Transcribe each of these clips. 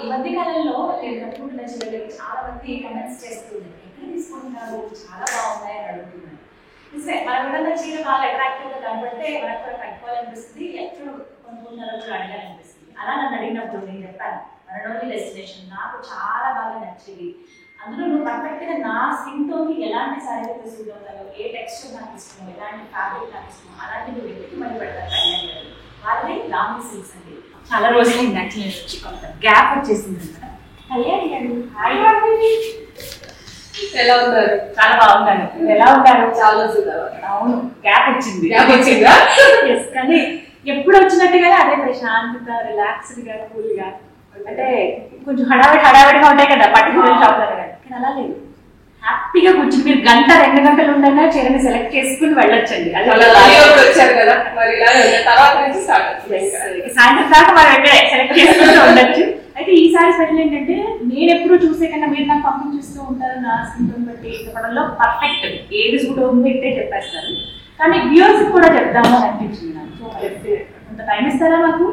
ఈ మధ్య కాలంలో నేను కట్టుకుంటున్న చీరలకి చాలా మంది కమెంట్స్ చేస్తున్నారు, ఎక్కడ తీసుకుంటున్నారు, చాలా బాగున్నాయి అని అడుగుతున్నారు. నిజమే, మనం ఏదన్నా చీర బాగా అట్రాక్టివ్గా కనబడితే మనకు కూడా కట్టుకోవాలనిపిస్తుంది, ఎక్కడ కొనుక్కుంటారో కూడా అడగాలనిపిస్తుంది. అలా నన్ను అడిగినప్పుడు నేను చెప్పాను, వనరోజు డెస్టినేషన్ నాకు చాలా బాగా నచ్చేది. అందులో నువ్వు పర్ఫెక్ట్గా నా స్కిన్ టోన్కి ఎలాంటి శారీ అయితే సూట్ అవుతాయో, ఏ టెక్స్చర్ నాకు ఇష్టమో, ఎలాంటి ఫ్యాబ్రిక్ నాకు ఇష్టమో అలాంటి నువ్వు వెతికి మళ్ళీ పెడతాను కళ్యాణ్ గారు. వాళ్ళది రామీ సిల్క్స్ అండి. చాలా రోజులైంది యాక్చువల్లీ వచ్చి, కొంత గ్యాప్ వచ్చేసింది అనమాట. కళ్యాణ్ గారు ఎలా ఉన్నారు? చాలా బాగున్నాను. ఎలా ఉంటారు? చాలా రోజులు. అవును, గ్యాప్ వచ్చింది. వచ్చిందా? కానీ ఎప్పుడు వచ్చినట్టుగానే అదే ప్రశాంతత, రిలాక్స్డ్గా, కూల్గా. అంటే కొంచెం హడావిడిగా ఉంటాయి కదా పర్టికులర్ షాప్లో, కానీ అలా లేదు. హ్యాపీగా కూర్చుని మీరు గంట 2 గంటలు ఉండగా చీరని సెలెక్ట్ చేసుకుని వెళ్ళొచ్చండి. వచ్చారు కదా, మరి తర్వాత నుంచి సాయంత్రం దాకా మనం ఎక్కడే సెలెక్ట్ చేసుకుంటూ ఉండొచ్చు. అయితే ఈసారి స్పెషల్ ఏంటంటే, నేను ఎప్పుడు చూసే కన్నా మీరు నాకు పంపించేస్తూ ఉంటారు నా స్కిన్ టోన్ బట్టి చెప్పడంలో పర్ఫెక్ట్ ఏది సూట్ అవుతుందో ఇట్టే చెప్పేస్తారు. కానీ వ్యూవర్స్ కూడా చెప్దాము అని అనిపించింది నాకు. సో కొంత టైం ఇస్తారా నాకు?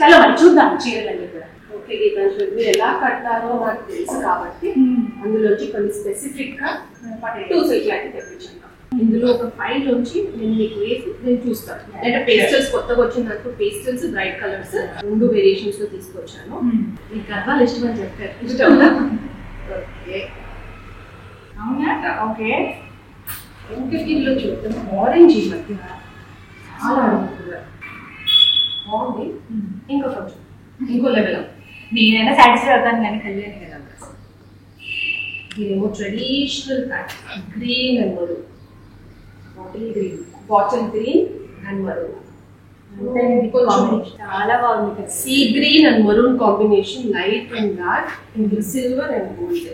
చాలా మరి చూద్దాం చీరలన్నీ కూడా. ఓకే గీతాంజలి, మీరు ఎలా కట్టారో నాకు తెలుసు కాబట్టి అందులోంచి కొన్ని స్పెసిఫిక్ గా 2 సెట్ లాంటివి తెప్పించాను. ఇందులో ఒక 5 నుంచి నేను మీకు వేసి నేను చూస్తాను. అంటే పేస్టల్స్ కొత్తగా వచ్చిందనుకో, పేస్టల్స్ బ్రైట్ కలర్స్ 2 వేరియేషన్స్ లో తీసుకొచ్చాను. మీకు గర్వాలు ఇష్టమని చెప్పారు, ఇష్టం? ఓకే, అవునా? ఓకే, ఇంకా దీనిలో చూద్దాం. ఆరెంజ్ ఈ మధ్య చాలా అడుగుతున్నారు, బాగుంది. ఇంకా కొంచెం ఇంకో లెవెల్ నేనైనా సాటిస్ఫై అవుతాను కానీ కళ్యాణ్ కదా. ఇదేమో traditional Pat, green and maroon, bottle green and maroon. చాలా బాగుంది. Sea green and maroon combination, light and dark, ఇందులో సిల్వర్ అండ్ గోల్డ్.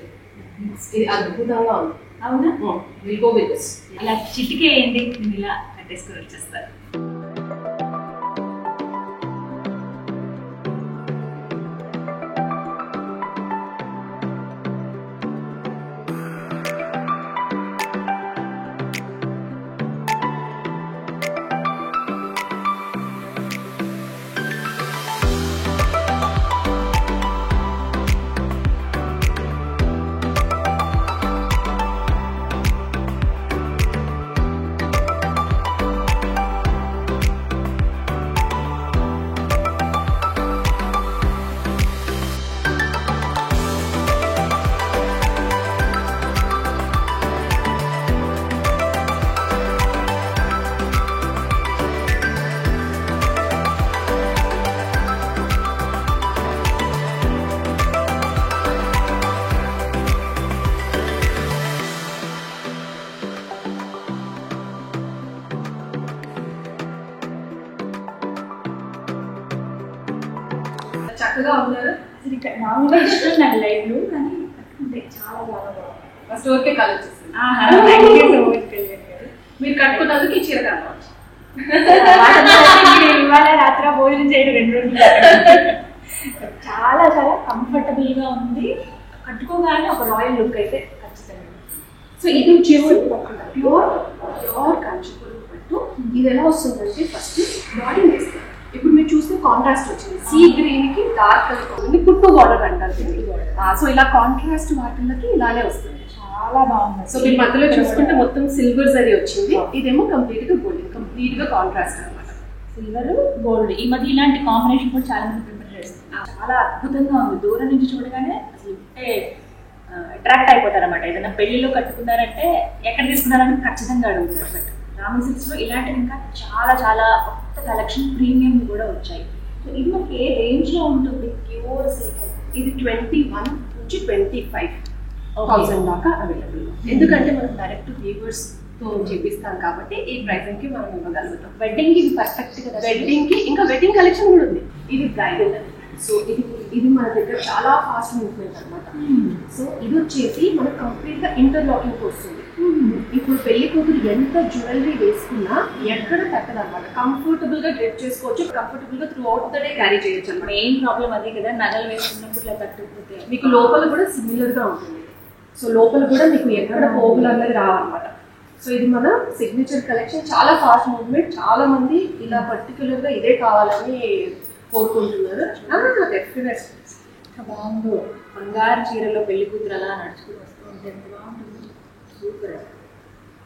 ఇది అద్భుతంగా ఉంది. అవునా? Will go with this. ఇలా చిటికేయండి, నేను ఇలా కట్టేసుకొని వచ్చేస్తాను. చక్కగా ఉన్నారు. మామూలుగా ఇష్టం నాకు లైవ్లు, కానీ కట్టుకుంటే చాలా బాగా బాగుంది. ఫస్ట్ ఓకే కలర్ చేస్తుంది. మీరు కట్టుకున్నందుకు ఈ చీర కనవచ్చు. ఇవాళ రాత్రి భోజనం చేయడం 2 రోజులు చాలా చాలా కంఫర్టబుల్ గా ఉంది. కట్టుకోగానే ఒక రాయల్ లుక్ అయితే ఖచ్చితంగా. సో ఇది ప్యూర్ కంచిపూర్ పట్టు. ఇది ఎలా వస్తుందంటే, ఫస్ట్ బాడీ వేస్తుంది. ఇప్పుడు మీరు చూస్తే కాంట్రాస్ట్ వచ్చింది, సీ గ్రీన్ కి డార్క్ కలర్ వస్తుంది, కుట్టు బార్డర్ అంటారు. సో ఇలా కాంట్రాస్ట్ వాటిల్లకి ఇలానే వస్తుంది, చాలా బాగుంది. సో మీరు మధ్యలో చూసుకుంటే మొత్తం సిల్వర్ జరీ వచ్చింది, ఇదేమో కంప్లీట్ గా గోల్డ్, కంప్లీట్ గా కాంట్రాస్ట్ అనమాట. సిల్వర్ గోల్డ్ ఈ మధ్య ఇలాంటి కాంబినేషన్ కూడా చాలా మంది ప్రిఫర్ చేస్తారు. చాలా అద్భుతంగా ఉంది. దూరం నుంచి చూడగానే అసలు అట్రాక్ట్ అయిపోతారు అనమాట. ఏదైనా పెళ్లిలో కట్టుకున్నారంటే ఎక్కడ తీసుకున్నారని ఖచ్చితంగా అడుగుతారు. బట్ రామీ సిల్క్స్ లో ఇలాంటివి ఇంకా చాలా చాలా కొత్త కలెక్షన్, ప్రీమియం కూడా వచ్చాయి. సో ఇది మనకి ఏ రేంజ్ లో ఉంటుంది? ప్యూర్ సిల్క్ ఇది 21 నుంచి 25,000 దాకా అవైలబుల్. ఎందుకంటే మనం డైరెక్ట్ వీవర్స్ తో చేపిస్తాం కాబట్టి ఈ ప్రైసింగ్ కి మనం ఇవ్వగలుగుతాం. వెడ్డింగ్ కి ఇది పర్ఫెక్ట్ కదా. వెడ్డింగ్ కి ఇంకా వెడ్డింగ్ కలెక్షన్ కూడా ఉంది. ఇది బ్రైడల్. సో ఇది మన దగ్గర చాలా ఫాస్ట్ మూవ్మెంట్ అనమాట. సో ఇది వచ్చేసి మనకు కంప్లీట్ గా ఇంటర్లాకింగ్ వస్తుంది. ఇప్పుడు పెళ్లి కూతురు ఎంత జ్యువెలరీ వేసుకున్నా ఎక్కడ తగ్గదు అనమాట. కంఫర్టబుల్ గా డ్రెస్ చేసుకోవచ్చు, కంఫర్టబుల్ గా through out the day carry చేయొచ్చు అనమాట. మెయిన్ ప్రాబ్లం అదే కదా, నగలు వేసుకున్నప్పుడు ఇలా తట్టుకుపోతే. మీకు లోపల కూడా సిమిలర్ గా ఉంటుంది. సో లోపల కూడా మీకు ఎక్కడ పోగులు అన్నది రావన్నమాట. సో ఇది మన సిగ్నేచర్ కలెక్షన్, చాలా ఫాస్ట్ మూవ్మెంట్. చాలా మంది ఇలా పర్టికులర్ గా ఇదే కావాలని కోరుకుంటున్నారు. డెఫినెట్ బాగుందో బంగారు చీరలో పెళ్లి కూతురు అలా నడుచుకుని వస్తుంటే ఎంత బాగుంటుంది. సూపర్,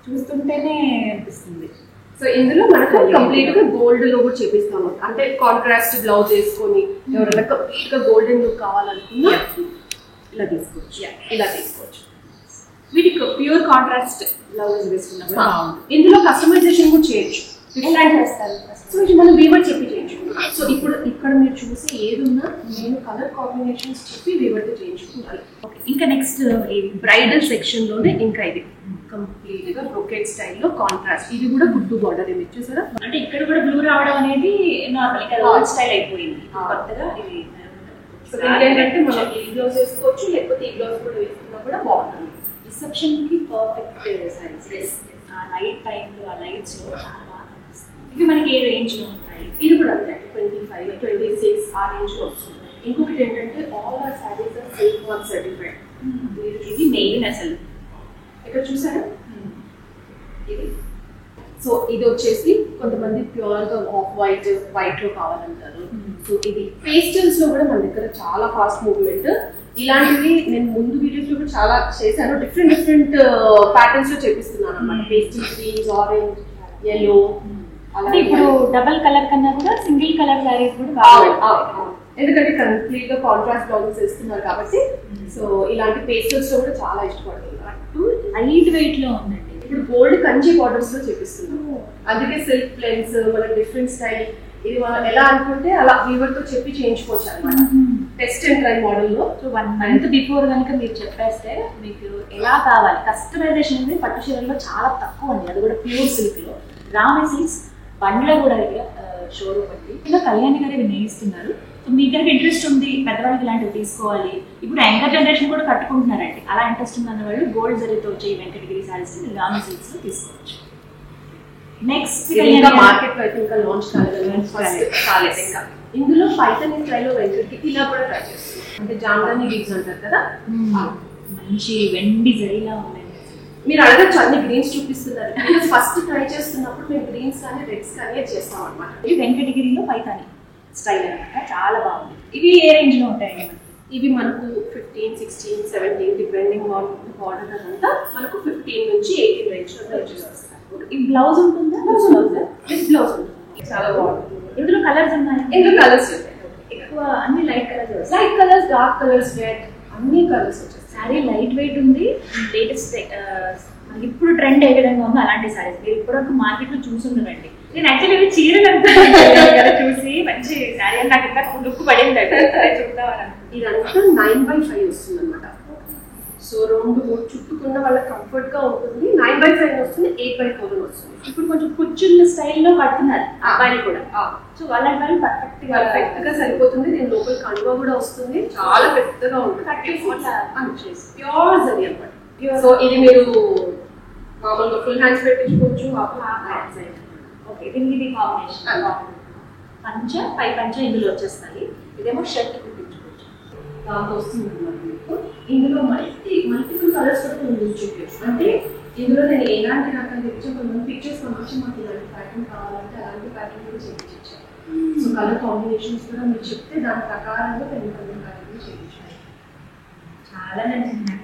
చూస్తుంటేనే అనిపిస్తుంది. సో ఇందులో మనకు కంప్లీట్ గా గోల్డ్ లో కూడా చేపిస్తాము. అంటే కాంట్రాస్ట్ బ్లౌజ్ వేసుకొని ఎవరైనా కంప్లీట్ గా గోల్డెన్ లుక్ కావాలనుకున్నా ఇలా తీసుకోవచ్చు. ఇలా తీసుకోవచ్చు. వీటికి ప్యూర్ కాంట్రాస్ట్ బ్లౌజ్ వేసుకున్నా కూడా బాగుంటుంది. ఇందులో కస్టమైజేషన్ కూడా చేయొచ్చు. సో ఇది మనం వీవర్ చెప్పి చేయించుకుంటాం. సో ఇప్పుడు ఇక్కడ మీరు చూసి ఏది ఉన్నా నేను కలర్ కాంబినేషన్స్ చెప్పి వీవర్తో చేయించుకుంటాను. ఇంకా నెక్స్ట్ బ్రైడల్ సెక్షన్ లోనే ఇంకా ఇది కంప్లీట్ గా బ్రోకెట్ స్టైల్లో కాంట్రాస్ట్. ఇది కూడా గుడ్డు బార్డర్ ఏమి చూసారా? అంటే ఇక్కడ కూడా బ్లూ రావడం అనేది నార్మల్ ఇక్కడ ఓల్డ్ స్టైల్ అయిపోయింది. కొత్తగా ఇది ఏంటంటే మనం ఈ బ్లౌజ్ వేసుకోవచ్చు, లేకపోతే ఈ బ్లౌజ్ కూడా వేసుకున్నా కూడా బాగుంటుంది. రిసెప్షన్ కి పర్ఫెక్ట్ సైజ్. ఆ నైట్ టైంలో ఆ లైట్స్ లో చాలా బాగా కనిపిస్తుంది. ఇవి మనకి ఏ రేంజ్ లో ఉంటాయి? ఇది కూడా అంతే 25, 26 ఆ రేంజ్ లో వస్తుంది. ఇంకొకటి ఏంటంటే all are saris are silk mark certified. ఇది మెయిన్ అసలు. ఇక్కడ చూసారా ఇది? సో ఇది వచ్చేసి కొంతమంది ప్యూర్ గా ఆఫ్ వైట్ లో కావాలంటారు. సో ఇది పేస్టల్స్ లో కూడా మన దగ్గర చాలా ఫాస్ట్ మూవ్మెంట్. ఇలాంటివి నేను ముందు వీడియోస్ లో కూడా చాలా చేశాను. డిఫరెంట్ ప్యాటర్న్స్ లో చేపిస్తున్నాను అన్నమాట. Pastel greens, orange, yellow. అంటే ఇప్పుడు డబుల్ కలర్ కన్నా కూడా సింగిల్ కలర్ సారీస్ కూడా బాగా, ఎందుకంటే కంప్లీట్ గా కాంట్రాస్ట్ బ్లౌజెస్ వేస్తున్నారు కాబట్టి. సో ఇలాంటి పేస్టల్స్ లో కూడా చాలా ఇష్టపడుతున్నారు. లైట్ వెయిట్ లో ఉందండి. ఇప్పుడు గోల్డ్ కంచి బార్డర్స్ లో చేపిస్తున్నాం. అందుకే సిల్క్ ప్లెన్స్ మన డిఫరెంట్ స్టైల్. ఇది మనం ఎలా అనుకుంటే అలా వీవర్ తో చెప్పి చేయించుకోవచ్చు అన్నమాట. టెస్ట్ అండ్ ట్రై మోడల్ లో. సో 1 month బిఫోర్ కనుక మీరు చెప్పేస్తే మీకు ఎలా కావాలి. కస్టమైజేషన్ అనేది పట్టు చీరల్లో చాలా తక్కువ ఉంది. అది కూడా ప్యూర్ సిల్క్ లో. రామే సిల్క్స్ బండ్ల కూడా షోరూమ్ బట్టి ఇలా కళ్యాణి గారు ఇవి నేయిస్తున్నారు. సో మీ దగ్గర ఇంట్రెస్ట్ ఉంది, పెద్దవాళ్ళకి ఇలాంటివి తీసుకోవాలి, ఇప్పుడు యంగర్ జనరేషన్ కూడా కట్టుకుంటున్నారండి. అలా ఇంట్రెస్ట్ ఉందన్న వాళ్ళు గోల్డ్ జరీతో వచ్చే వెంకటగిరి సారీస్ మీరు రామే సిల్క్స్ తీసుకోవచ్చు. నెక్స్ట్ మార్కెట్ లో అయితే ఇంకా లాంచ్ కాలేదు ఇంకా. ఇందులో పైథానీ స్టైల్ లో వెంకటగిరి ఇలా కూడా ట్రై చేస్తుంది. అంటే జామ్దాని లీవ్స్ అంటారు కదా, మంచి వెండి జరీలా ఉన్నాయి. మీరు అడగచ్చు అన్ని గ్రీన్స్ చూపిస్తున్నారు. ఫస్ట్ ట్రై చేస్తున్నప్పుడు మేము గ్రీన్స్ కానీ రెడ్స్ కానీ చేస్తాం అనమాట. ఇది వెంకటగిరిలో పైథానీ స్టైల్ అనమాట. చాలా బాగుంది. ఇవి ఏ రేంజ్ లో ఉంటాయి? ఇవి మనకు 15, 16, 17 డిపెండింగ్ ఆన్ బార్డర్ అంతా మనకు 15 నుంచి 18 రేంజ్ లో వచ్చేస్తాయి. ఈ బ్లౌజ్ ఉంటుందా? బ్లౌజ్ ఉంటుంది. చాలా బాగుంటుంది. ఇందులో కలర్స్ ఉన్నాయి. ఇందులో కలర్స్ ఉంటాయి. ఎక్కువ అన్ని light colours, dark colours, red, అన్ని కలర్స్ వచ్చేస్తాయి. సారీ లైట్ వెయిట్ ఉంది. లేటెస్ట్ ఇప్పుడు ట్రెండ్ ఏ విధంగా ఉందో అలాంటి సారీస్ మీరు ఇప్పటివరకు మార్కెట్ లో చూసుండరండి. నేను యాక్చువల్లీ ఇవి చీరలు అనుకుంటున్నాను చూసి మంచి సారీ అని నాకు ఇంకా లుక్ పడింది. చూద్దామని ఇదంతా 9/5 వస్తుంది అనమాట. సో 2 చుట్టుకున్న వాళ్ళకి కంఫర్ట్ గా ఉంటుంది. 9/5 వస్తుంది, 8/4 వస్తుంది. ఇప్పుడు కొంచెం కుచ్చుళ్ళ స్టైల్లో కడుతున్నారు అబ్బాయిలు కూడా. సో అలాంటి వాళ్ళు పర్ఫెక్ట్ గా సరిపోతుంది. దీని లోపల కండువా కూడా వస్తుంది. చాలా పెద్దగా ఉంటుంది. ప్యూర్ జరీ అనమాట. సో ఇది మీరు మామూలుగా ఫుల్ హ్యాండ్స్ పెట్టించుకోవచ్చు. ఓకే, దీనికి కాంబినేషన్ పంచ పై పంచ ఇందులో వచ్చేస్తాయి. ఇదేమో షర్ట్ కుట్టించుకోవచ్చు. దాంతో వస్తుంది మీకు. ఇందులో మల్టిపుల్ కలర్స్ కూడా మనం చూపించచ్చు. అంటే ఇందులో నేను ఎలాంటి రకాలు తెచ్చాను, కొంతమంది పిక్చర్స్ పంపించి మాకు ఇలాంటి ప్యాటర్న్ కావాలంటే అలాంటి ప్యాటర్న్ కూడా చేయించాను. సో కలర్ కాంబినేషన్స్ కూడా మీరు చెప్తే దాని ప్రకారంగా పెద్ద కలర్ ప్యాటర్న్ చేయించాను. చాలా నచ్చింది నాకు.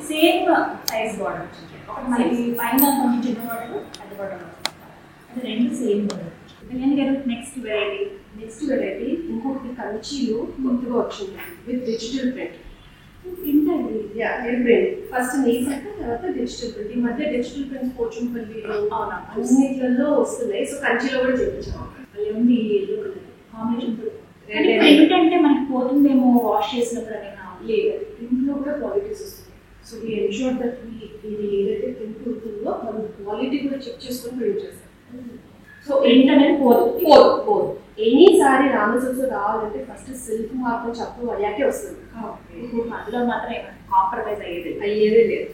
సేమ్ సైజ్ బార్డర్ వచ్చింది. ఒకటి మనకి పైన కొంచెం చిన్న బార్డర్, పెద్ద బార్డర్ అంటే రెండు సేమ్ బార్డర్. నెక్స్ట్ వెరైటీ ఇంకొకటి కంచిలో కొత్తగా వచ్చింది విత్ డిజిటల్ ప్రింట్. ఏంటండి? ప్రింట్ ఫస్ట్ నేసాక తర్వాత డిజిటల్ ప్రింట్. ఈ మధ్య డిజిటల్ ప్రింట్ పోచంపల్లిలో అన్నిట్లలో వస్తున్నాయి. సో కంచిలో కూడా చేయించాము. మళ్ళీ ఉంది ఎల్లో కలర్ కాంబినేషన్. ప్రింట్ అంటే మనకి పోతుందేమో వాష్ చేసినప్పుడు అని లేదు, ప్రింట్లో కూడా క్వాలిటీస్ వస్తుంది. సో వీ ఎన్షూర్ దట్ ఇది ఏదైతే ప్రింట్ ఉంటుందో మనం క్వాలిటీ కూడా చెక్ చేసుకొని ప్రింట్ చేస్తాం. సో ప్రింట్ అనేది పోదు. ఎనీ సారీ రామసిల్క్స్ రావాలంటే ఫస్ట్ సిల్క్ మాత్రం చెప్పు అయ్యాకే వస్తుంది. అందులో మాత్రం కాంప్రమైజ్ అయ్యేదే లేదు.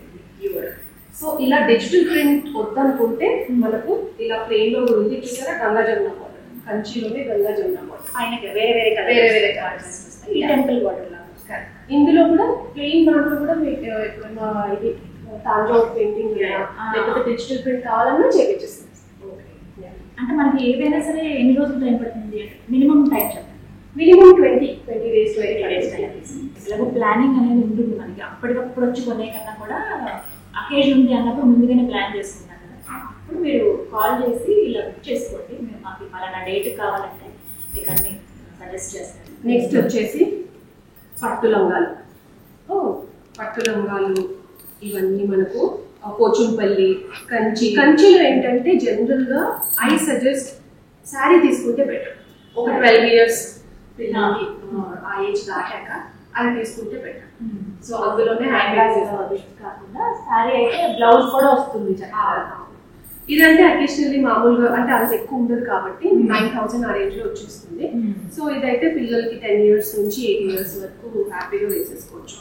సో ఇలా డిజిటల్ ప్రింట్ వద్దనుకుంటే మనకు ఇలా ప్లెయిన్ లో ఉంది. చూసారా గంగా జమున బార్డర్, కంచిలోనే గంగా జమున బార్డర్. ఆయనకి వేరే కలర్స్ వస్తాయి. టెంపుల్ బార్డర్ లాగా. ఇందులో కూడా ప్లెయిన్ దాంట్లో కూడా మీకు ఎప్పుడైనా ఇది తాంజావూర్ పెయింటింగ్ లేకపోతే డిజిటల్ ప్రింట్ కావాలన్నా చేపించేస్తుంది. అంటే మనకి ఏదైనా సరే ఎన్ని రోజులు టైం పడుతుంది? మినిమం టైం చెప్పండి. Minimum 20 days time. ఇలాగ ప్లానింగ్ అనేది ఉంటుంది మనకి. అప్పటికప్పుడు వచ్చి కొనే కన్నా కూడా అకేషన్ ఉంది అన్నప్పుడు ముందుగానే ప్లాన్ చేసుకుంటాం కదా. అప్పుడు మీరు కాల్ చేసి ఇలా బుక్ చేసుకోండి. మేము మాకు పలానా డేట్ కావాలంటే మీకు అన్ని సజెస్ట్ చేస్తాను. నెక్స్ట్ వచ్చేసి పట్టు లంగాలు. పట్టు లంగాలు ఇవన్నీ మనకు పోచంపల్లి, కంచిలో ఏంటంటే జనరల్గా ఐ సజెస్ట్ శారీ తీసుకుంటే బెటర్. ఒక 12 years పిల్లలకి ఆ ఏజ్ దాటాక అలా తీసుకుంటే బెటర్. సో అందులోనే కాకుండా శారీ అయితే బ్లౌజ్ కూడా వస్తుంది. ఇదంటే అకేషనల్లీ మామూలుగా అంటే అంత ఎక్కువ ఉండదు కాబట్టి 9,000 ఆ రేంజ్ లో వచ్చేస్తుంది. సో ఇదైతే పిల్లలకి 10 years నుంచి 8 years వరకు హ్యాపీగా వేసేసుకోవచ్చు.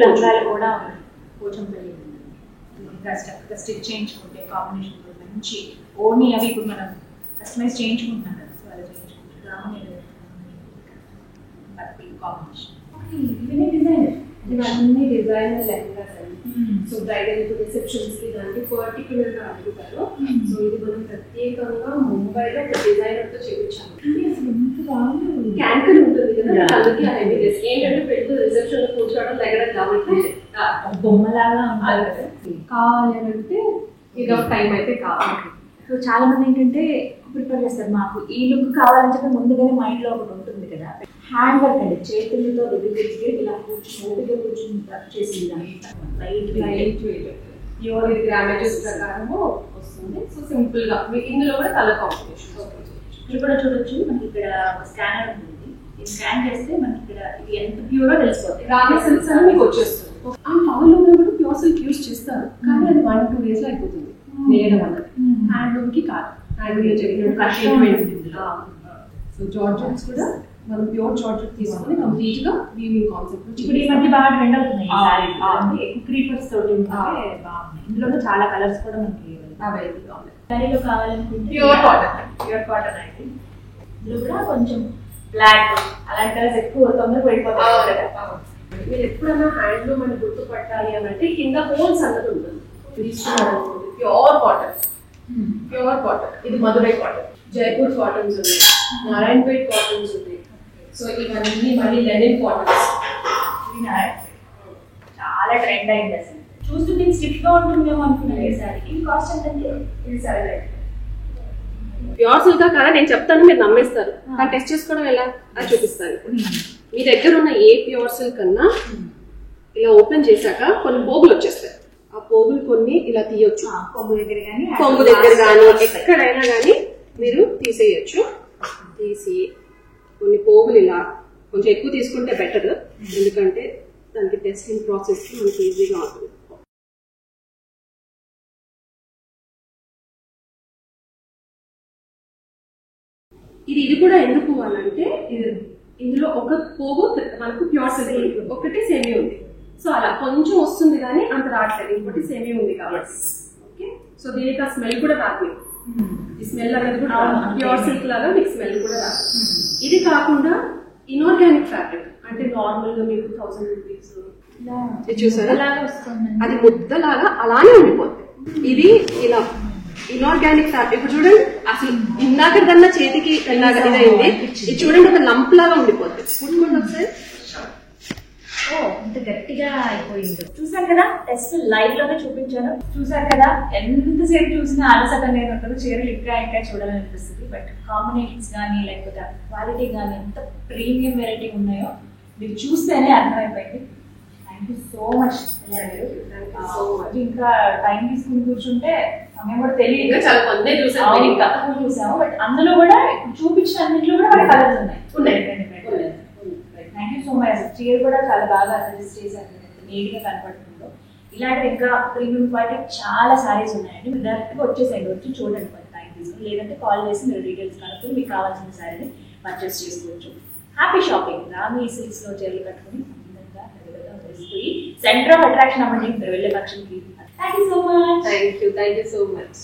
లంగాలు కూడా పోచంపల్లి ఇంకా స్టిచ్ చేయించుకుంటే కాంబినేషన్ మంచి ఓన్లీ అవి ఇప్పుడు మనం కస్టమైజ్ చేయించుకుంటున్నాం కదా. సో అలా చేయించుకుంటే కాంబినేషన్ ఇవన్నీ డిజైనర్ లెహంగాస్ అండి. సో బ్రైడల్ రిసెప్షన్స్ కి దానికి పర్టికులర్ గా అడుగుతారు. సో ఇది మనం ప్రత్యేకంగా ముంబైలో ఒక డిజైనర్ తో చేయించాము. క్యాంకర్ ఉంటుంది కదా, అందుకే హెవీనెస్ ఏంటంటే పెళ్లి రిసెప్షన్ లో కూర్చోవడం దగ్గర కాబట్టి బొమ్మలాగా ఉండాలి కదా. కావాలి అని అంటే ఇది టైం అయితే కావాలి. సో చాలా మంది ఏంటంటే ప్రిపేర్ చేస్తారు, మాకు ఈ లుక్ కావాలని చెప్పి ముందుగానే మైండ్ లో ఒకటి ఉంటుంది కదా. హ్యాండ్ వర్క్ అండి, చేతులతో దగ్గర ఇలా కూర్చుని చేసి ప్యూర్ గ్రామేజెస్ ప్రకారము వస్తుంది. సో సింపుల్ గా ఇందులో కూడా కలర్ కాంబినేషన్ ఇది కూడా చూడొచ్చు. మనకి ఇక్కడ స్కానర్ ఉంటుంది, ఇది స్కాన్ చేస్తే మనకి ఇక్కడ ఇది ఎంత ప్యూరో తెలిసిపోతుంది. రాణి సిల్క్స్ అని మీకు వచ్చేస్తుంది. ఆ టవల్ లో కూడా ప్యూర్ సిల్క్ యూజ్ చేస్తారు, కానీ అది 1-2 days లో అయిపోతుంది నేయడం అన్నది. హ్యాండ్లూమ్ కి కాదు, సో జార్జెట్స్ కూడా మనం ప్యూర్ జార్జెట్ తీసుకొని కంప్లీట్ గా వీవింగ్ కాన్సెప్ట్. ఇప్పుడు ఈ మధ్య బాగా ట్రెండ్ అవుతున్నాయి క్రీపర్స్ తోటి బాగున్నాయి. ఇందులో చాలా కలర్స్ కూడా మనకి అవైలబుల్ గా ఉన్నాయి. శారీలో కావాలనుకుంటే ప్యూర్ కాటన్ అయితే ఇందులో కూడా కొంచెం బ్లాక్ అలాంటి కలర్స్ ఎక్కువ తొందరగా వెళ్ళిపోతాయి. మీరు ఎప్పుడైనా హ్యాండ్లూమ్ అని గుర్తుపట్టాలి అని అంటే కింద హోల్స్ అన్నది ఉంటుంది. ప్యూర్ కాటన్, ఇది మధురై కాటన్, జైపూర్ కాటన్స్ ఉన్నాయి, నారాయణపేట్ కాటన్స్ ఉన్నాయి. సో ఇవన్నీ మళ్ళీ లెనిన్ కాటన్స్. చాలా ట్రెండ్ అయింది అసలు. చూస్తుంటే స్టిఫ్ గా ఉంటుందేమో అనుకున్నాను ఈ సారీకి. కాస్ట్ ఎంతంటే ఇది సారీ ప్యూర్ సిల్క్ కదా నేను చెప్తాను, మీరు నమ్మేస్తారు. కానీ టెస్ట్ చేసుకోవడం ఎలా అని చూపిస్తాను. మీ దగ్గర ఉన్న ఏ ప్యూర్ సిల్క్ అన్నా ఇలా ఓపెన్ చేశాక కొన్ని పోగులు వచ్చేస్తాయి. ఆ పోగులు కొన్ని ఇలా తీయొచ్చు, కొంగు దగ్గర కానీ ఎక్కడైనా కానీ మీరు తీసేయచ్చు. తీసి కొన్ని పోగులు ఇలా కొంచెం ఎక్కువ తీసుకుంటే బెటర్, ఎందుకంటే దానికి టెస్టింగ్ ప్రాసెస్ మనకి ఈజీగా ఉంటుంది. ఇది కూడా ఎందుకు అనంటే ఇందులో ఒక పోగు మనకు ప్యూర్ సిల్క్, ఒకటి సెమీ ఉంది. సో అలా కొంచెం వస్తుంది కానీ అంత రావట్లేదు, ఇంకోటి సెమీ ఉంది కాబట్టి. ఓకే, సో దీనికి ఆ స్మెల్ కూడా రాదు. ఈ స్మెల్ అనేది కూడా ప్యూర్ సిల్క్ లాగా మీకు స్మెల్ కూడా రాదు. ఇది కాకుండా ఇన్ఆర్గానిక్ ఫ్యాబ్రిక్ అంటే నార్మల్ గా మీకు 1000 రూపీస్ చూసారా, అది ముద్దలాగా అలానే ఉండిపోతుంది. ఇది ఇలా ఇన్ఆర్గానిక్ ఫ్యాబ్రిక్. ఇప్పుడు చూడండి, అసలు ఇందాకన్నా చేతికి ఇలాగా ఇదైంది. ఇది చూడండి, ఒక లంప్ లాగా ఉండిపోతుంది. పుట్టుకోండి ఒకసారి. ఎంత గట్టిగా అయిపోయిందో చూసారు కదా. టెస్ట్ లైవ్ లోనే చూపించాను, చూసారు కదా. ఎంతసేపు చూసినా అలసట అనేది ఉంటుంది, చీరలు ఇంకా చూడాలనిపిస్తుంది. బట్ కాంబినేషన్స్ కానీ లేకపోతే క్వాలిటీ కానీ ఎంత ప్రీమియం వెరైటీ ఉన్నాయో మీరు చూస్తేనే అర్థమైపోయింది. Thank you so much. ఇంకా టైం తీసుకుని కూర్చుంటే సమయం కూడా తెలియదు, చాలా కొందే చూసాము. బట్ అందులో కూడా చూపించిన అన్నింటిలో కూడా మన కలర్స్ ఉన్నాయి. Thank you so much. చీర కూడా చాలా బాగా సజెస్ట్ చేశారు, నీట్ గా కనపడుతుందో. ఇలాంటి ఇంకా ప్రీమియం క్వాలిటీ చాలా సారీస్ ఉన్నాయండి. మీరు డైరెక్ట్గా వచ్చేసేయండి, వచ్చి చూడండి కొంచెం టైం తీసుకుని. లేదంటే కాల్ చేసి మీరు డీటెయిల్స్ కనుక్కొని మీకు కావాల్సిన సారీని పర్చేస్ చేసుకోవచ్చు. Happy shopping. రామి సిల్క్స్ లో చీరలు కట్టుకుని అందంగా హెవీగా తెలిసిపోయి సెంటర్ ఆఫ్ అట్రాక్షన్ అవ్వండి మీరు వెళ్ళే పక్షంకి. Thank you so much. Thank you so much.